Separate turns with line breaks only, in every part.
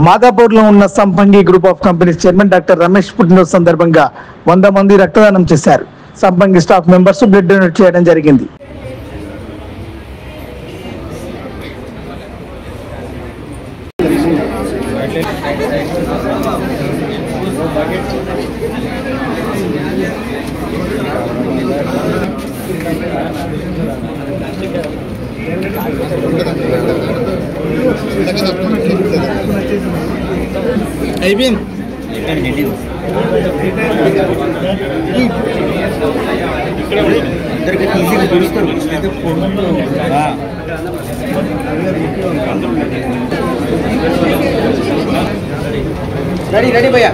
మాదాపూర్లో ఉన్న సంపంగి group of companies chairman doctor Ramesh పుట్టినరోజు సందర్భంగా 100 మంది రక్తదానం చేశారు. సంపంగి స్టాఫ్ మెంబర్స్ బ్లడ్ డొనేట్ చేయడం జరిగింది.
रेडी भैया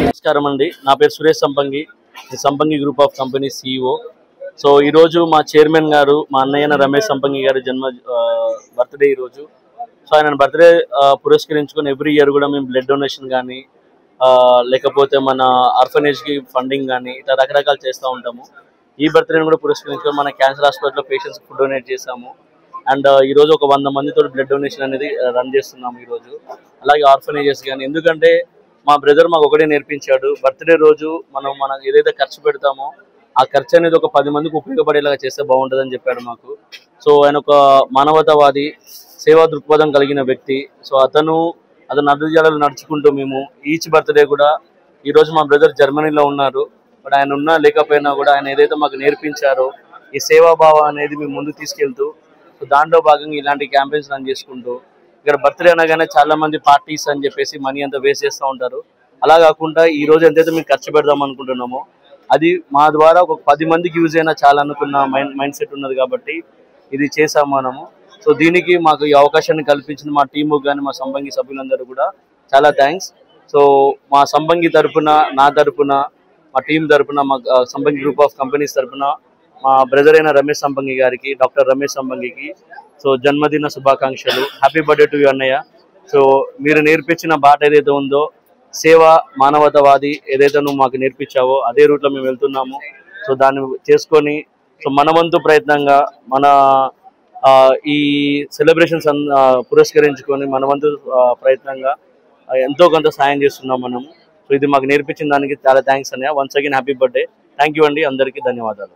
నమస్కారం అండి. నా పేరు సురేష్ సంపంగి, సంపంగి group of company CEO. So ఈరోజు మా చైర్మన్ గారు, మా అన్నయ్య రమేష్ సంపంగి గారి బర్త్డే ఈరోజు. సో ఆయన బర్త్డే పురస్కరించుకొని ఎవ్రీ ఇయర్ కూడా మేము బ్లడ్ డొనేషన్ కానీ లేకపోతే మన ఆర్ఫనేజ్కి ఫండింగ్ కానీ ఇట్లా రకరకాలు చేస్తూ ఉంటాము. ఈ బర్త్డేని కూడా పురస్కరించుకొని మన క్యాన్సర్ హాస్పిటల్లో పేషెంట్స్కి ఫుడ్ డొనేట్ చేసాము. అండ్ ఈరోజు ఒక 100 మందితో బ్లడ్ డొనేషన్ అనేది రన్ చేస్తున్నాము ఈరోజు. అలాగే ఆర్ఫనేజెస్ కానీ, ఎందుకంటే మా బ్రదర్ మాకు ఒకటే నేర్పించాడు, బర్త్డే రోజు మనం ఏదైతే ఖర్చు పెడతామో ఆ ఖర్చు అనేది ఒక 10 మందికి ఉపయోగపడేలాగా చేస్తే బాగుంటుందని చెప్పాడు మాకు. సో ఆయన ఒక మానవతావాది, సేవా దృక్పథం కలిగిన వ్యక్తి. సో అతను అడుగుజాడలు నడుచుకుంటూ మేము ఈచ్ బర్త్డే కూడా, ఈరోజు మా బ్రదర్ జర్మనీలో ఉన్నారు, బట్ ఆయన ఉన్నా లేకపోయినా కూడా ఆయన ఏదైతే మాకు నేర్పించారో ఈ సేవాభావం అనేది మేము ముందుకు తీసుకెళ్తూ, సో దాంట్లో భాగంగా ఇలాంటి క్యాంపెయిన్స్ రన్ చేసుకుంటూ, ఇక్కడ బర్త్డే అనగానే చాలా మంది పార్టీస్ అని చెప్పేసి మనీ అంతా వేస్ట్ చేస్తూ ఉంటారు. అలా కాకుండా ఈ రోజు ఎంతైతే మేము ఖర్చు పెడదాం అనుకుంటున్నామో అది మా ద్వారా ఒక 10 మందికి యూజ్ అయినా చాలా అనుకున్న మైండ్ సెట్ ఉన్నది కాబట్టి ఇది చేసాము మనము. సో దీనికి మాకు ఈ అవకాశాన్ని కల్పించిన మా టీము కానీ మా సంపంగి సభ్యులందరూ కూడా చాలా థ్యాంక్స్. సో మా సంపంగి తరఫున, నా తరఫున, మా టీం తరఫున, మా సంపంగి గ్రూప్ ఆఫ్ కంపెనీస్ తరఫున మా బ్రదర్ అయిన రమేష్ సంపంగి గారికి, డాక్టర్ రమేష్ సంపంగికి సో జన్మదిన శుభాకాంక్షలు. హ్యాపీ బర్త్డే టు యు అన్నయ్య. సో మీరు నేర్పించిన బాట ఏదైతే ఉందో, సేవ, మానవతావాది ఏదైతే నువ్వు మాకు నేర్పించావో అదే రూట్లో మేము వెళ్తున్నాము. సో దాన్ని చేసుకొని, సో మన వంతు ప్రయత్నంగా మన ఈ సెలబ్రేషన్స్ పురస్కరించుకొని మన వంతు ప్రయత్నంగా ఎంతో కొంత సాయం చేస్తున్నాం మనము. సో ఇది మాకు నేర్పించిన దానికి చాలా థ్యాంక్స్ అన్నయ్య. Once again happy birthday. Thank you అండి, అందరికీ ధన్యవాదాలు.